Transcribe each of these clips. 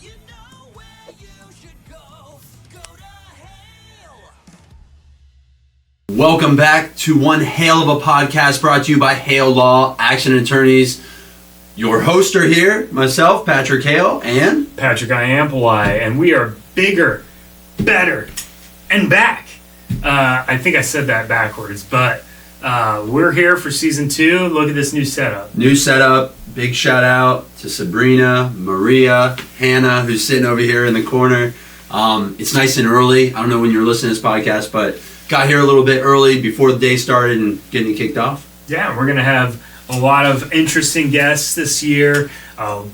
You know where you should go. Go to Hale. Welcome back to One Hale of a podcast brought to you by Hale Law, accident attorneys. Your hosts are here, myself, Patrick Hale, and Patrick Iyampillai, and we are bigger, better, and back. I think I said that backwards, but we're here for season 2. Look at this new setup. New setup. Big shout out to Sabrina, Maria, Hannah, who's sitting over here in the corner. It's nice and early. I don't know when you're listening to this podcast, but got here a little bit early before the day started and getting it kicked off. Yeah, we're going to have a lot of interesting guests this year,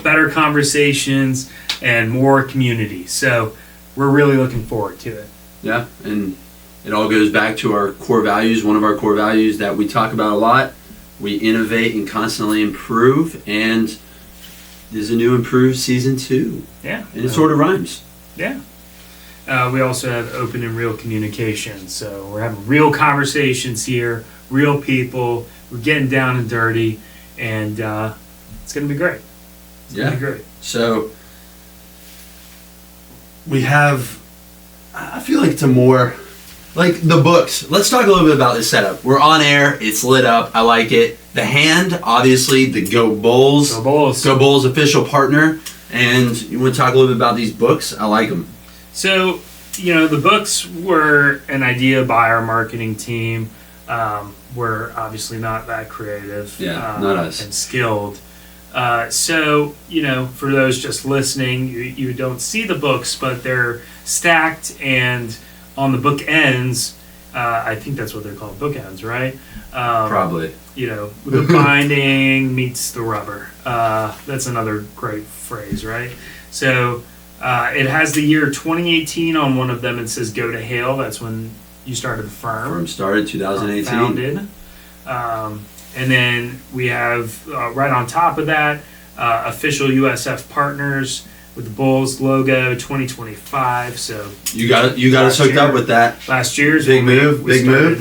better conversations, and more community. So we're really looking forward to it. Yeah, and it all goes back to our core values. One of our core values that we talk about a lot. We innovate and constantly improve, and there's a new improved season 2. Yeah. And it sort of rhymes. Yeah. We also have open and real communication. So we're having real conversations here, real people. We're getting down and dirty, and it's going to be great. It's going to be great. So we have, I feel like it's a more, like the books. Let's talk a little bit about this setup. We're on air. It's lit up. I like it. The hand, obviously, the Go Bulls. Go Bulls. Go Bulls official partner. And you want to talk a little bit about these books? I like them. So, the books were an idea by our marketing team. We're obviously not that creative. Yeah, not us. And skilled. So, for those just listening, you don't see the books, but they're stacked, and on the book ends, I think that's what they're called, book ends, right? Probably. The binding meets the rubber. That's another great phrase, right? So it has the year 2018 on one of them. It says "Go to Hale." That's when you started the firm. Firm started 2018. Founded. And then we have right on top of that official USF partners with the Bulls logo 2025. So you got us hooked up with that. Last year's big move. We started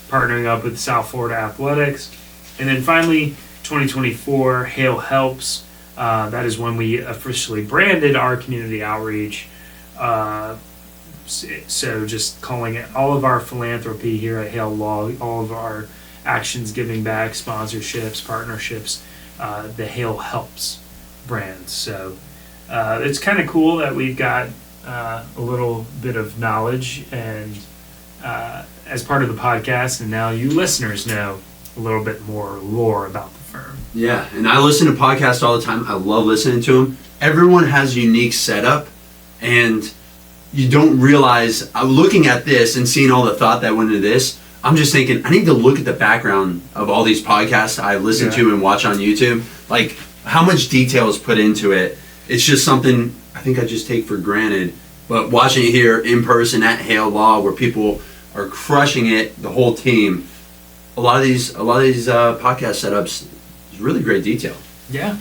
partnering up with South Florida Athletics, and then finally 2024 Hale Helps. That is when we officially branded our community outreach. So just calling it all of our philanthropy here at Hale Law, all of our actions giving back, sponsorships, partnerships, the Hale Helps brand. So it's kind of cool that we've got a little bit of knowledge and as part of the podcast, and now you listeners know a little bit more lore about the firm. Yeah, and I listen to podcasts all the time. I love listening to them. Everyone has a unique setup, and you don't realize, looking at this and seeing all the thought that went into this, I'm just thinking, I need to look at the background of all these podcasts I listen to and watch on YouTube. Like, how much detail is put into it. It's just something I think I just take for granted. But watching it here in person at Hale Law, where people are crushing it, the whole team, a lot of these podcast setups is really great detail. Yeah,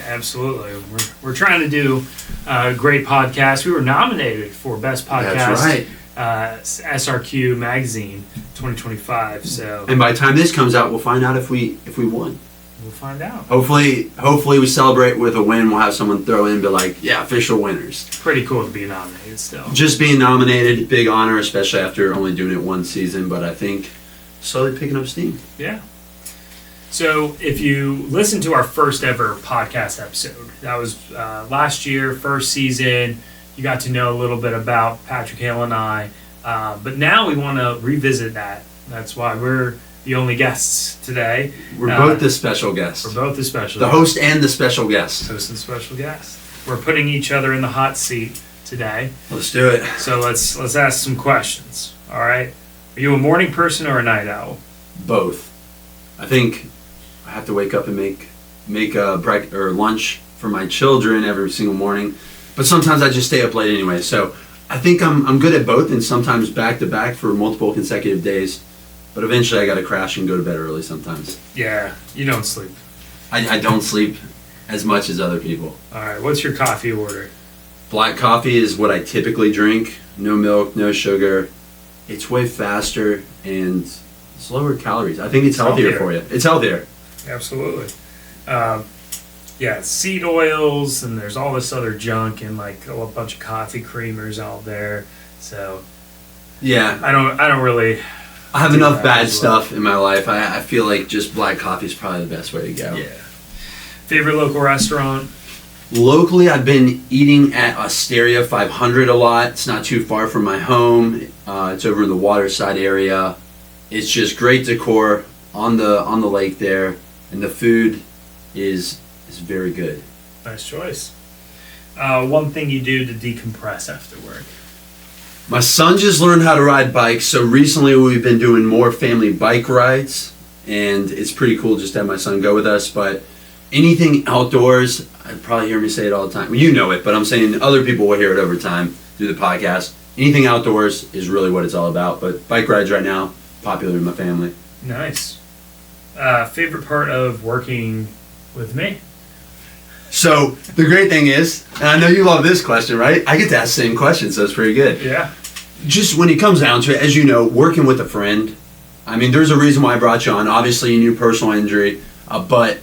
absolutely. We're trying to do a great podcast. We were nominated for Best Podcast. That's right. SRQ Magazine 2025. So, and by the time this comes out, we'll find out if we won. We'll find out. Hopefully we celebrate with a win. We'll have someone throw in and be like, yeah, official winners. Pretty cool to be nominated still. Just being nominated, big honor, especially after only doing it one season, but I think slowly picking up steam. Yeah. So if you listen to our first ever podcast episode, that was last year, first season, you got to know a little bit about Patrick Hale and I, but now we want to revisit that. That's why we're the only guests today. We're both the special guests. We're both the special The guests. host and the special guest. Host and special guest. We're putting each other in the hot seat today. Let's do it. So let's ask some questions. All right. Are you a morning person or a night owl? Both. I think I have to wake up and make break or lunch for my children every single morning, but sometimes I just stay up late anyway. So I think I'm good at both, and sometimes back to back for multiple consecutive days. But eventually I got to crash and go to bed early sometimes. Yeah, you don't sleep. I don't sleep as much as other people. All right, what's your coffee order? Black coffee is what I typically drink. No milk, no sugar. It's way faster and it's lower calories. I think it's healthier for you. It's healthier. Absolutely. Yeah, seed oils, and there's all this other junk and like a bunch of coffee creamers out there. So Yeah. I don't really. I have do enough that bad as well. stuff in my life. I feel like just black coffee is probably the best way to go. Yeah. Favorite local restaurant? Locally, I've been eating at Osteria 500 a lot. It's not too far from my home. It's over in the Waterside area. It's just great decor on the lake there, and the food is very good. Nice choice. One thing you do to decompress after work? My son just learned how to ride bikes, so recently we've been doing more family bike rides, and it's pretty cool just to have my son go with us. But anything outdoors, I'd probably hear me say it all the time. Well, you know it, but I'm saying other people will hear it over time through the podcast. Anything outdoors is really what it's all about. But bike rides right now, popular in my family. Nice. Favorite part of working with me? So the great thing is, and I know you love this question, right? I get to ask the same question, so it's pretty good. Yeah. Just when it comes down to it, as you know, working with a friend, I mean, there's a reason why I brought you on. Obviously, you knew personal injury, but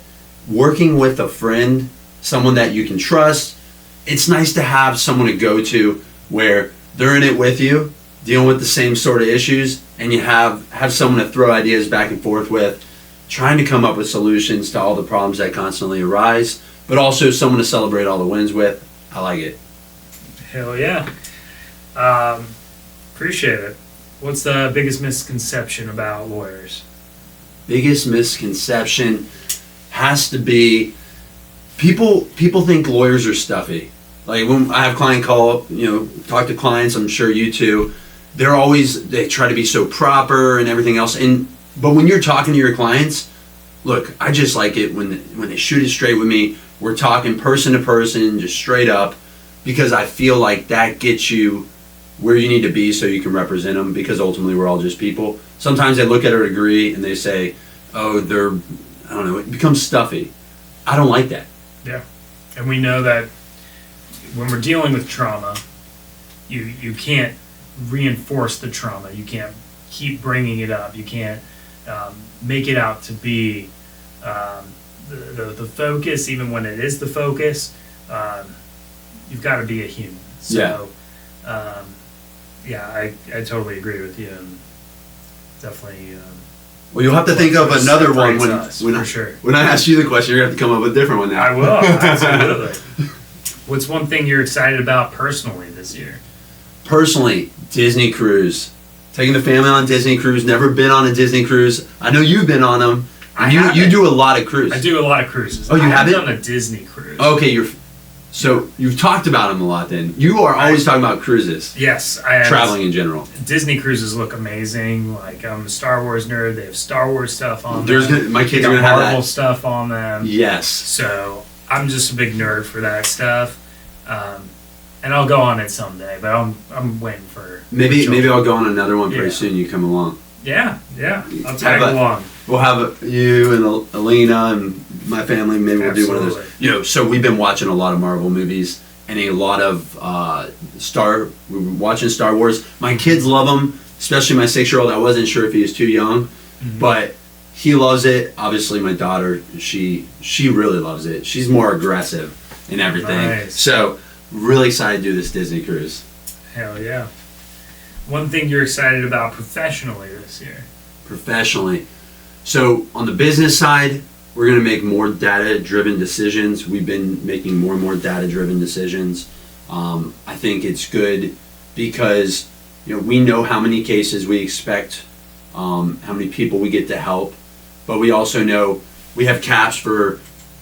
working with a friend, someone that you can trust, it's nice to have someone to go to where they're in it with you, dealing with the same sort of issues, and you have someone to throw ideas back and forth with, trying to come up with solutions to all the problems that constantly arise, but also someone to celebrate all the wins with. I like it. Hell yeah. Appreciate it. What's the biggest misconception about lawyers? Biggest misconception has to be people think lawyers are stuffy. Like when I have client call, talk to clients, I'm sure you too, they try to be so proper and everything else. But when you're talking to your clients, look, I just like it when they shoot it straight with me. We're talking person to person, just straight up, because I feel like that gets you where you need to be so you can represent them, because ultimately we're all just people. Sometimes they look at a degree and they say, oh, I don't know, it becomes stuffy. I don't like that. Yeah. And we know that when we're dealing with trauma, you can't reinforce the trauma. You can't keep bringing it up. You can't make it out to be the focus, even when it is the focus. You've got to be a human. So, I totally agree with you. And definitely. Well, you'll have to think of another one when I ask you the question. You're going to have to come up with a different one now. I will, absolutely. What's one thing you're excited about personally this year? Personally, Disney cruise. Taking the family on a Disney cruise. Never been on a Disney cruise. I know you've been on them. You do a lot of cruises. I do a lot of cruises. Oh, you haven't done a Disney cruise. Okay, so you've talked about them a lot. Then you are always talking about cruises. Yes, I have. Traveling in general. Disney cruises look amazing. Like I'm a Star Wars nerd. They have Star Wars stuff on them. My kids are They gonna got have Marvel that. stuff on them. Yes. So I'm just a big nerd for that stuff, and I'll go on it someday. But I'm waiting for Maybe children. I'll go on another one pretty Yeah. soon. You come along. Yeah. I'll tag along. We'll have you and Alina and my family. Maybe we'll do one of those. Absolutely. So we've been watching a lot of Marvel movies and a lot of we're watching Star Wars. My kids love them, especially my 6-year-old. I wasn't sure if he was too young, but he loves it. Obviously, my daughter, she really loves it. She's more aggressive in everything. Nice. So really excited to do this Disney cruise. Hell yeah. One thing you're excited about professionally this year? Professionally. So on the business side, we're going to make more data-driven decisions. We've been making more and more data-driven decisions. I think it's good because we know how many cases we expect, how many people we get to help, but we also know we have caps for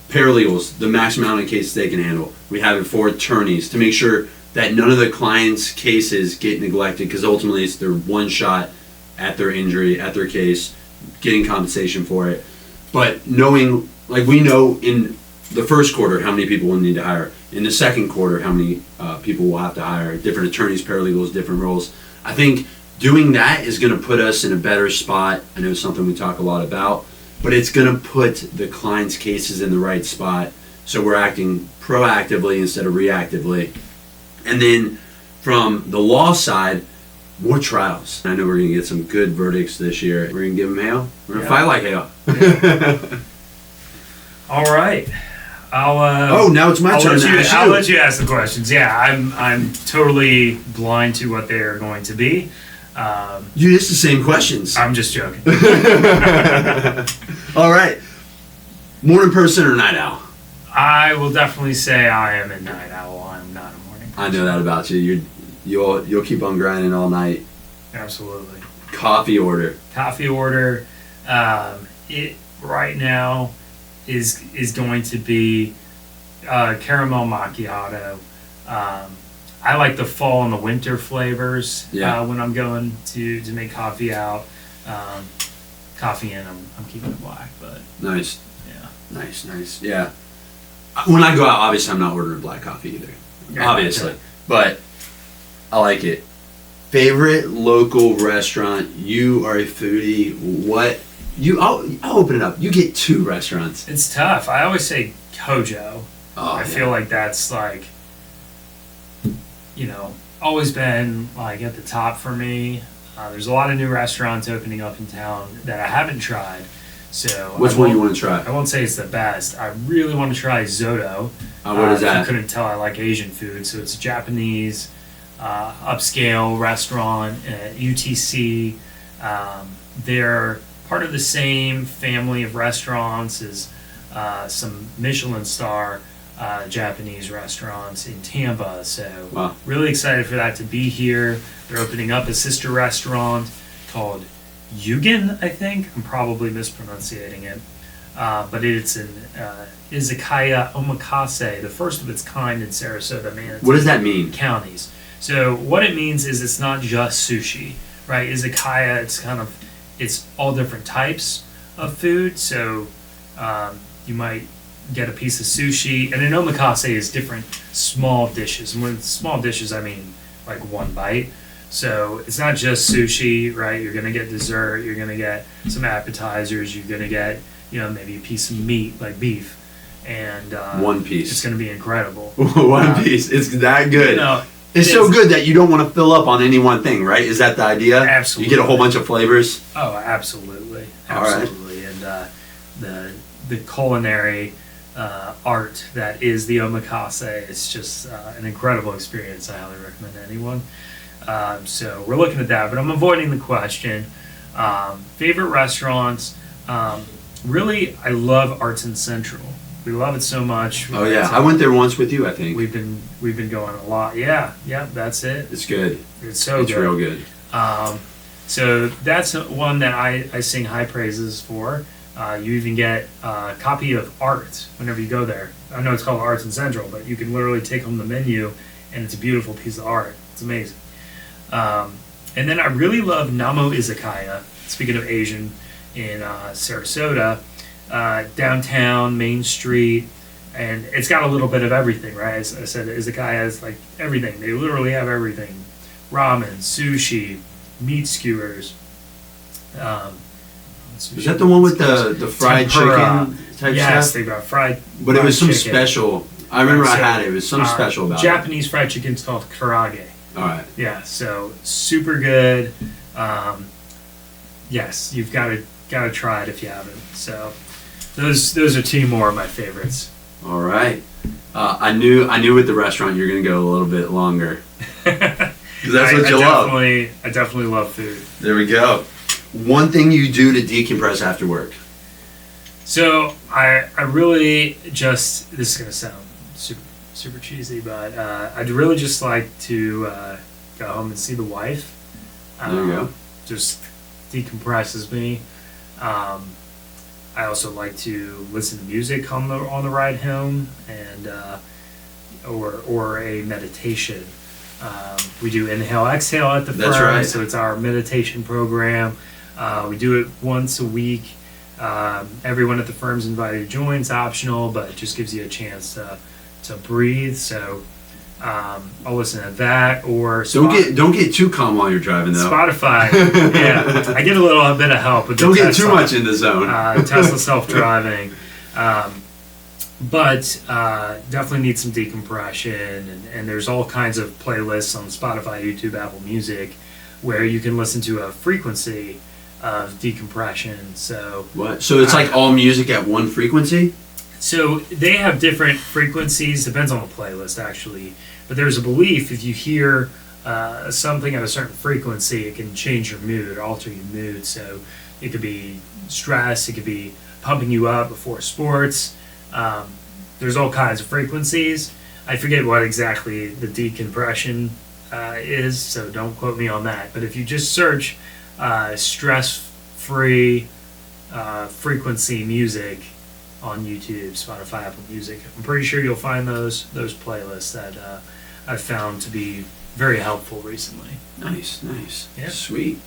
paralegals, the maximum amount of cases they can handle. We have it for attorneys to make sure that none of the clients' cases get neglected, because ultimately it's their one shot at their injury, at their case, getting compensation for it. But knowing, like we know in the first quarter how many people we'll need to hire, in the second quarter how many people we'll have to hire, different attorneys, paralegals, different roles. I think doing that is going to put us in a better spot. I know it's something we talk a lot about, but it's going to put the client's cases in the right spot, so we're acting proactively instead of reactively. And then from the law side, more trials. I know we're going to get some good verdicts this year. We're going to give them Hale. We're going to fight like Hale. All right. I'll. Now it's my turn to ask you. I'll let you ask the questions. Yeah, I'm totally blind to what they are going to be. It's the same questions. I'm just joking. All right. Morning person or night owl? I will definitely say I am a night owl. I'm not a morning person. I know that about you. You'll keep on grinding all night. Absolutely. Coffee order. Coffee order. It right now is going to be caramel macchiato. I like the fall and the winter flavors when I'm going to make coffee out. Coffee in, I'm keeping it black, but nice. Yeah. Nice. Yeah. When I go out, obviously I'm not ordering black coffee either. Yeah, obviously, but I like it. Favorite local restaurant? You are a foodie. What? I'll open it up. You get 2 restaurants. It's tough. I always say Kojo. I feel like that's like, always been like at the top for me. There's a lot of new restaurants opening up in town that I haven't tried. So which one you want to try? I won't say it's the best. I really want to try Zoto. What is that? If you couldn't tell, I like Asian food. So it's a Japanese upscale restaurant at UTC. They're part of the same family of restaurants as some Michelin star Japanese restaurants in Tampa. So really excited for that to be here. They're opening up a sister restaurant called Yugen, I think. I'm probably mispronouncing it. But it's an izakaya omakase, the first of its kind in Sarasota, Manatee. What does that mean? Counties. So what it means is it's not just sushi, right? Izakaya, it's all different types of food. So you might get a piece of sushi, and an omakase is different small dishes. And with small dishes, I mean like one bite. So it's not just sushi, right? You're gonna get dessert. You're gonna get some appetizers. You're gonna get, maybe a piece of meat like beef, and one piece. It's gonna be incredible. One piece. It's that good. It's so good that you don't want to fill up on any one thing, right? Is that the idea? Absolutely. You get a whole bunch of flavors. Oh, absolutely, absolutely. And the culinary art that is the omakase, it's just an incredible experience. I highly recommend to anyone. So we're looking at that, but I'm avoiding the question. Favorite restaurants? Really, I love Arts and Central. We love it so much. Oh yeah, I went there once with you. I think we've been going a lot. Yeah, that's it. It's good. It's so good. It's real good. So that's one that I sing high praises for. You even get a copy of art whenever you go there. I know it's called Arts and Central, but you can literally take home the menu, and it's a beautiful piece of art. It's amazing. And then I really love Namo Izakaya, speaking of Asian, in Sarasota, downtown, Main Street, and it's got a little bit of everything, right? As I said, Izakaya is like everything. They literally have everything. Ramen, sushi, meat skewers. Is that the one with the fried tempura, chicken type yes, stuff? they got fried. But it was some chicken. Special. I remember I had it. It was something special about Japanese fried chicken is called karage. All right. Yeah, so super good. Yes, you've got to try it if you haven't. So those are 2 more of my favorites. All right. I knew with the restaurant you're gonna go a little bit longer. 'Cause that's what you love. I definitely love food. There we go. One thing you do to decompress after work. So I really just, this is gonna sound super cheesy, but I'd really just like to go home and see the wife. There you go. Just decompresses me. I also like to listen to music on the ride home, and or a meditation. We do inhale, exhale at the firm, right. So it's our meditation program. We do it once a week. Everyone at the firm's invited to join. It's optional, but it just gives you a chance to breathe. So I'll listen to that, or don't get too calm while you're driving though. Spotify. Yeah, I get a little bit of help with don't get too much in the zone. Tesla self-driving, but definitely need some decompression, and there's all kinds of playlists on Spotify, YouTube, Apple Music, where you can listen to a frequency of decompression. So what? So it's like all music at one frequency? So they have different frequencies, depends on the playlist actually. But there's a belief if you hear something at a certain frequency, it can change your mood, alter your mood. So it could be stress, it could be pumping you up before sports. There's all kinds of frequencies. I forget what exactly the decompression is, so don't quote me on that. But if you just search stress-free frequency music on YouTube, Spotify, Apple Music, I'm pretty sure you'll find those playlists that I've found to be very helpful recently. Nice. Yeah. Sweet.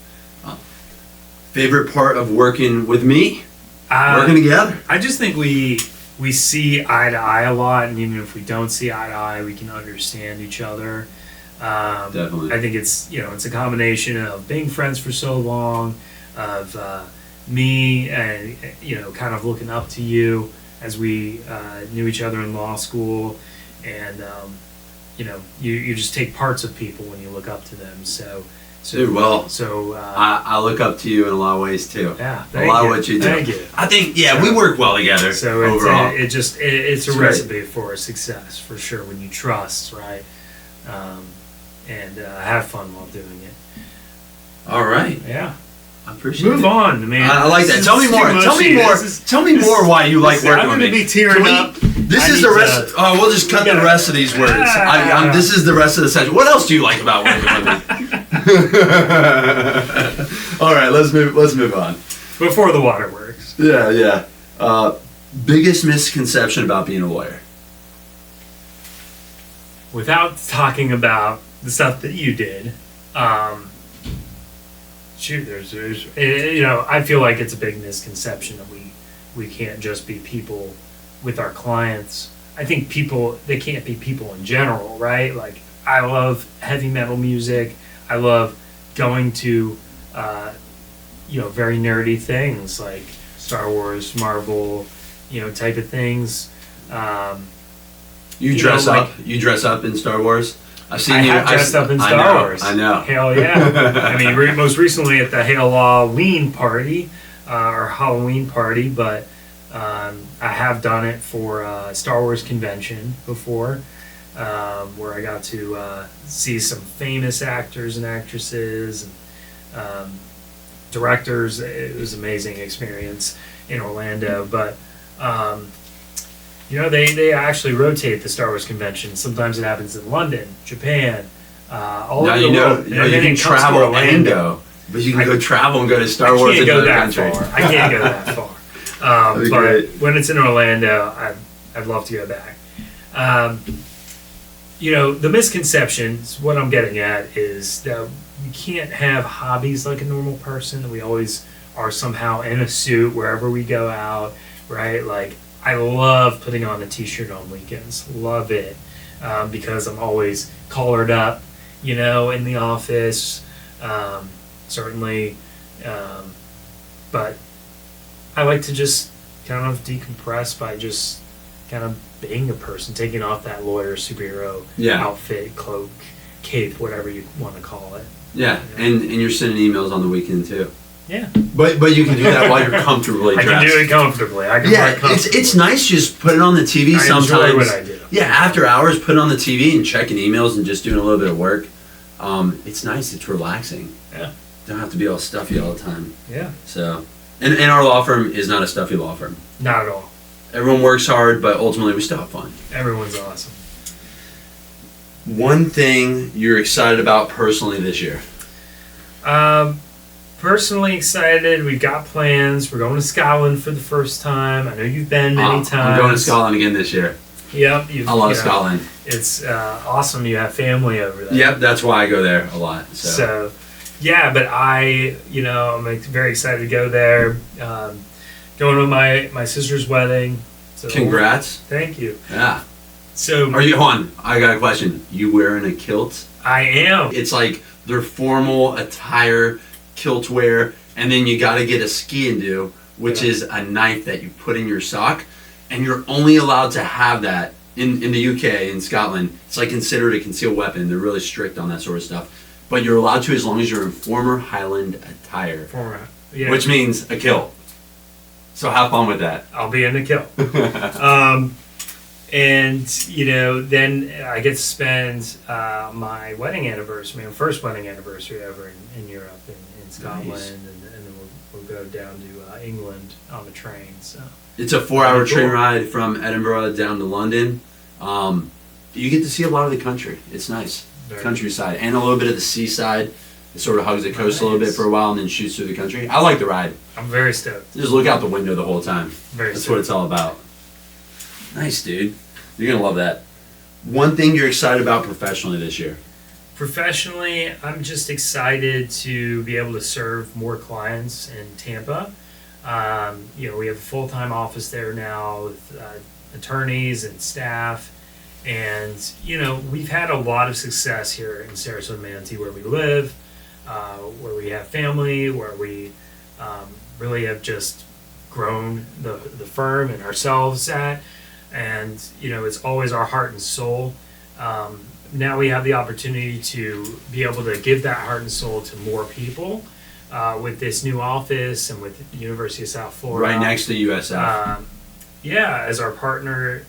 Favorite part of working with me? Working together. I just think we see eye to eye a lot, and even if we don't see eye to eye, we can understand each other. Definitely. I think it's it's a combination of being friends for so long, of me and kind of looking up to you as we knew each other in law school, and you just take parts of people when you look up to them. So Dude, well, so I look up to you in a lot of ways too. yeah, A lot of what you do. Thank you. I think we work well together. So overall. it's a recipe for success for sure when you trust, right? And have fun while doing it. All right. Yeah. I appreciate it. Move on, man. I like that. This Tell me is more. too Tell me mushy. more. This is- Tell me more why you like Listen, working I'm with gonna me. be tearing up. This I is need the rest. to- Oh, we'll just cut the rest of these words. This is the rest of the session. What else do you like about working with me? All right, let's move on. Before the waterworks. Yeah. Biggest misconception about being a lawyer. Without talking about the stuff that you did, there's I feel like it's a big misconception that we can't just be people with our clients. I think they can't be people in general, right? Like, I love heavy metal music. I love going to very nerdy things like Star Wars, Marvel, type of things. You dress up in Star Wars. I've seen you. Have dressed up in Star Wars. I know. Hell yeah. I mean, most recently at the Hale Law party, or Halloween party, but I have done it for a Star Wars convention before, where I got to see some famous actors and actresses and directors. It was an amazing experience in Orlando, but they actually rotate the Star Wars convention. Sometimes it happens in London, Japan, all over the world. You can travel Orlando, but you can go travel and go to Star Wars in another country. I can't go that far. But great. when it's in Orlando, I'd love to go back. The misconceptions, what I'm getting at is that we can't have hobbies like a normal person. We always are somehow in a suit wherever we go out, right? Like, I love putting on a t-shirt on weekends. Love it. Because I'm always collared up, in the office, certainly. But I like to just kind of decompress by just kind of being a person, taking off that lawyer superhero outfit, cloak, cape, whatever you want to call it. Yeah, and you're sending emails on the weekend too. Yeah. But you can do that while you're comfortably dressed. I can do it comfortably. It's nice just put it on the TV sometimes. I enjoy what I do. Yeah, after hours, put it on the TV and checking emails and just doing a little bit of work. It's nice. It's relaxing. Yeah. Don't have to be all stuffy all the time. Yeah. So, and our law firm is not a stuffy law firm. Not at all. Everyone works hard, but ultimately we still have fun. Everyone's awesome. One thing you're excited about personally this year? Personally excited. We've got plans. We're going to Scotland for the first time. I know you've been many times. I'm going to Scotland again this year. Yep. I love Scotland. It's awesome. You have family over there. Yep, that's why I go there a lot. So yeah, but I'm very excited to go there. Going to my sister's wedding. So, congrats. Thank you. Yeah. So hold on. I got a question. You wearing a kilt? I am. It's like their formal attire, kilt wear, and then you got to get a ski and do, which is a knife that you put in your sock, and you're only allowed to have that in the UK, in Scotland. It's like considered a concealed weapon. They're really strict on that sort of stuff. But you're allowed to as long as you're in former Highland attire, which means a kilt. So have fun with that. I'll be in the kill. And, you know, then I get to spend my wedding anniversary, my first wedding anniversary over in Europe, in Scotland, Nice. and then we'll go down to England on the train. So It's a 4-hour Cool. train ride from Edinburgh down to London. You get to see a lot of the country. It's nice. Very Countryside and a little bit of the seaside. It sort of hugs the coast a little bit Nice. for a while and then shoots through the country. I like the ride. I'm very stoked. Just look out the window the whole time. Very That's stoked. what it's all about. Nice, dude. You're gonna love that. One thing you're excited about professionally this year. Professionally, I'm just excited to be able to serve more clients in Tampa. You know, we have a full-time office there now with attorneys and staff. And, you know, we've had a lot of success here in Sarasota, Manatee, where we live, where we have family, where we really have just grown the firm and ourselves at. And, you know, it's always our heart and soul. Now we have the opportunity to be able to give that heart and soul to more people with this new office and with the University of South Florida. Right next to USF. Yeah, as our partner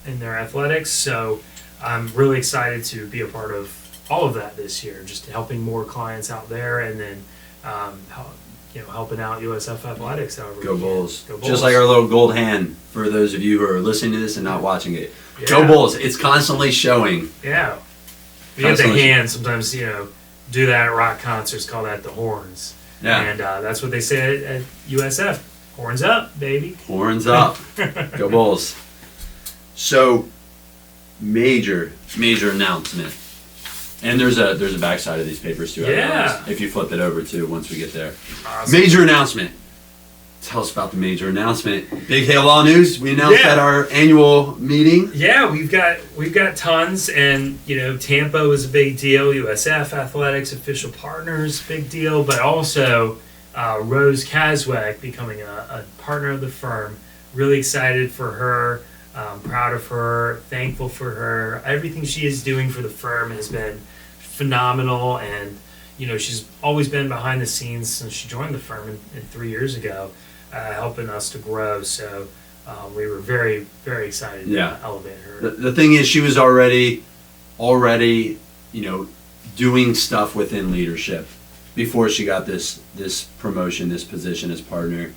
in their athletics. So I'm really excited to be a part of all of that this year, just helping more clients out there, and then helping out USF athletics. However, Go we can. Bulls. Go Bulls. Just like our little gold hand for those of you who are listening to this and not watching it. Yeah. Go Bulls. It's constantly showing. Yeah, we get the Constantly. hand sometimes. You know, do that at rock concerts. Call that the horns. Yeah. And that's what they say at USF. Horns up, baby. Horns up. Go Bulls. So, major announcement. And there's a backside of these papers too. I Yeah. realize, if you flip it over too, once we get there. Awesome. Major announcement. Tell us about the major announcement. Big Hale Law news. We announced Yeah. at our annual meeting. Yeah, we've got tons, and you know, Tampa was a big deal. USF Athletics official partners, big deal, but also Rose Caswag becoming a partner of the firm. Really excited for her. Proud of her. Thankful for her. Everything she is doing for the firm has been phenomenal, and you know, she's always been behind the scenes since she joined the firm in 3 years ago, helping us to grow. So we were very, very excited Yeah. to elevate her. The thing is, she was already, doing stuff within leadership before she got this promotion, this position as partner.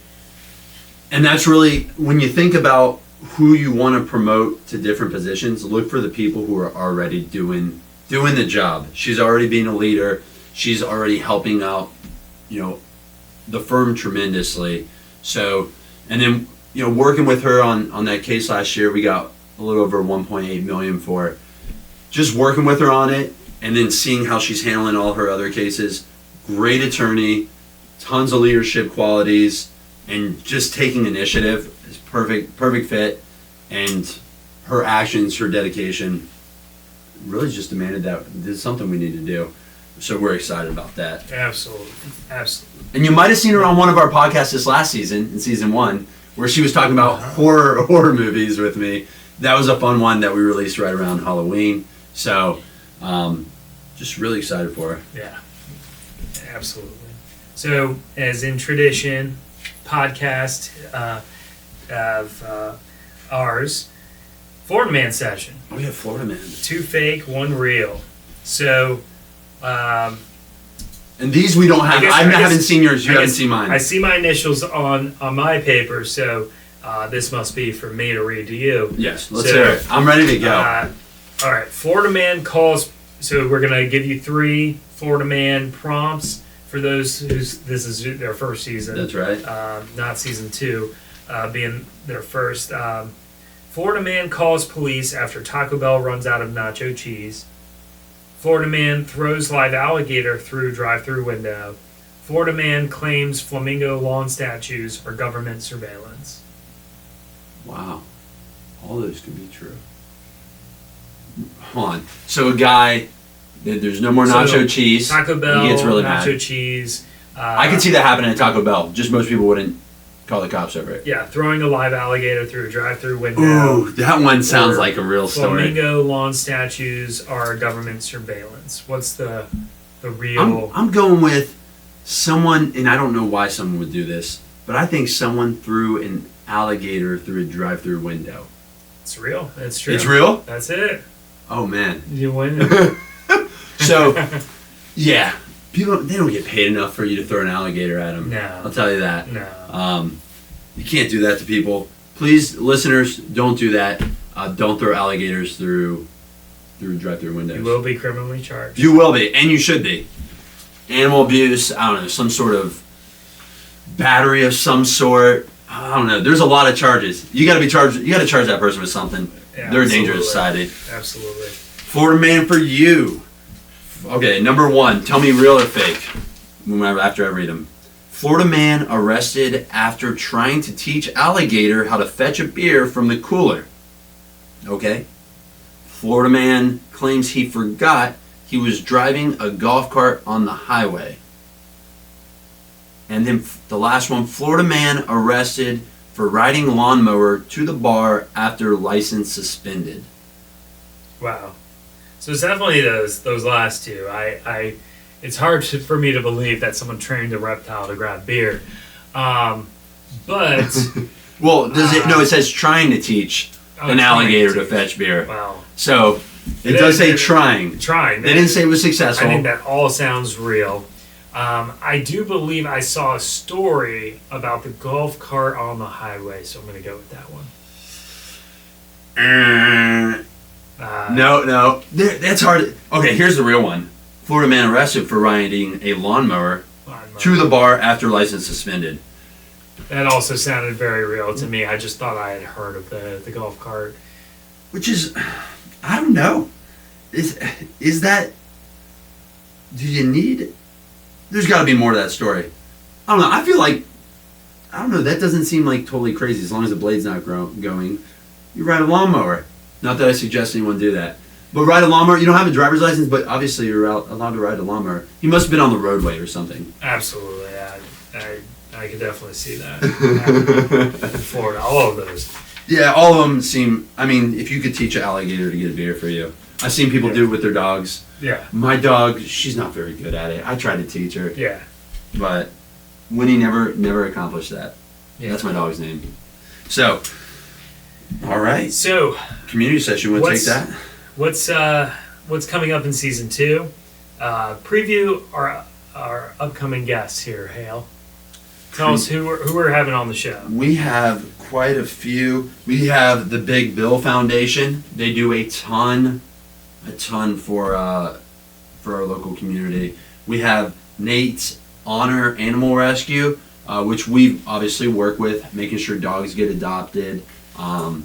And that's really, when you think about who you want to promote to different positions, look for the people who are already doing the job. She's already being a leader. She's already helping out, the firm tremendously. So, and then, working with her on that case last year, we got a little over 1.8 million for it. Just working with her on it, and then seeing how she's handling all her other cases. Great attorney, tons of leadership qualities, and just taking initiative is perfect fit. And her actions, her dedication, really just demanded that this is something we need to do. So we're excited about that. Absolutely. And you might have seen her on one of our podcasts this last season, in season 1, where she was talking about horror movies with me. That was a fun one that we released right around Halloween. So, just really excited for her. Yeah, absolutely. So, as in tradition, podcast of ours, Florida Man session. Oh yeah, Florida Man. 2 fake, 1 real. So, And these we don't have. I haven't seen yours. You haven't seen mine. I see my initials on my paper, so this must be for me to read to you. Yes, let's hear it. I'm ready to go. All right, Florida Man calls. So we're gonna give you 3 Florida Man prompts for those who's this is their first season. That's right. Not season 2, being their first. Florida Man calls police after Taco Bell runs out of nacho cheese. Florida Man throws live alligator through drive-through window. Florida Man claims flamingo lawn statues are government surveillance. Wow. All those could be true. Hold on. So a guy, there's no more nacho cheese. Taco Bell, He gets really nacho mad. cheese. I could see that happening at Taco Bell. Just most people wouldn't call the cops over it. Yeah, throwing a live alligator through a drive-through window. Ooh, that one sounds Or like a real story. Flamingo lawn statues are government surveillance. What's the real? I'm going with someone, and I don't know why someone would do this, but I think someone threw an alligator through a drive-through window. It's real. That's true. It's real? That's it. Oh man. You win. So, yeah, people, they don't get paid enough for you to throw an alligator at them. No. I'll tell you that. No. You can't do that to people. Please, listeners, don't do that. Don't throw alligators through drive-through windows. You will be criminally charged. You will be, and you should be. Animal abuse, I don't know, some sort of battery of some sort. I don't know. There's a lot of charges. You got to be charged. You got to charge that person with something. Yeah, They're a absolutely. dangerous society. Absolutely. Florida man for you. Okay, number one. Tell me real or fake. After I read them. Florida man arrested after trying to teach alligator how to fetch a beer from the cooler. Okay. Florida man claims he forgot he was driving a golf cart on the highway. And then the last one, Florida man arrested for riding lawnmower to the bar after license suspended. Wow. So it's definitely those last two. It's hard for me to believe that someone trained a reptile to grab beer. But Well, does it? No, it says trying to teach an alligator to fetch beer. Wow. So it does say trying. Trying. They didn't say it was successful. I think that all sounds real. I do believe I saw a story about the golf cart on the highway, so I'm going to go with that one. No, that's hard. Okay, here's the real one. Florida man arrested for riding a lawnmower to the bar after license suspended. That also sounded very real to me. I just thought I had heard of the golf cart. Which is, I don't know. Is that, do you need, there's got to be more to that story. I don't know. I feel like, I don't know, that doesn't seem like totally crazy as long as the blade's not going. You ride a lawnmower. Not that I suggest anyone do that. But ride a lawnmower, you don't have a driver's license, but obviously you're allowed to ride a lawnmower. He must have been on the roadway or something. Absolutely. I could definitely see that. In Florida, all of those. Yeah, all of them seem, I mean, if you could teach an alligator to get a beer for you. I've seen people do it with their dogs. Yeah. My dog, she's not very good at it. I tried to teach her. Yeah. But Winnie never accomplished that. Yeah. That's my dog's name. So, all right. So, Community session, want to take that? What's coming up in season 2? Preview our upcoming guests here, Hale. Tell us who we're having on the show. We have quite a few. We have the Big Bill Foundation. They do a ton for our local community. We have Nate's Honor Animal Rescue, which we obviously work with, making sure dogs get adopted. And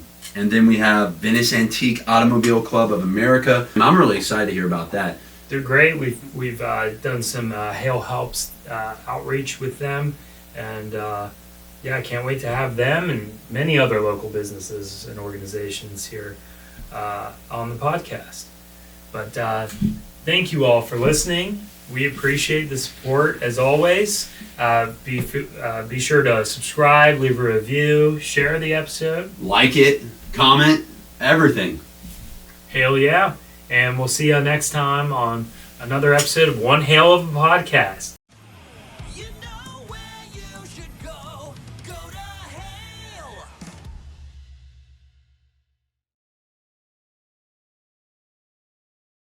then we have Venice Antique Automobile Club of America. And I'm really excited to hear about that. They're great. We've done some Hale Helps outreach with them, and I can't wait to have them and many other local businesses and organizations here on the podcast. But thank you all for listening. We appreciate the support as always. Be sure to subscribe, leave a review, share the episode. Like it, comment, everything. Hell yeah. And we'll see you next time on another episode of One Hale of a Podcast.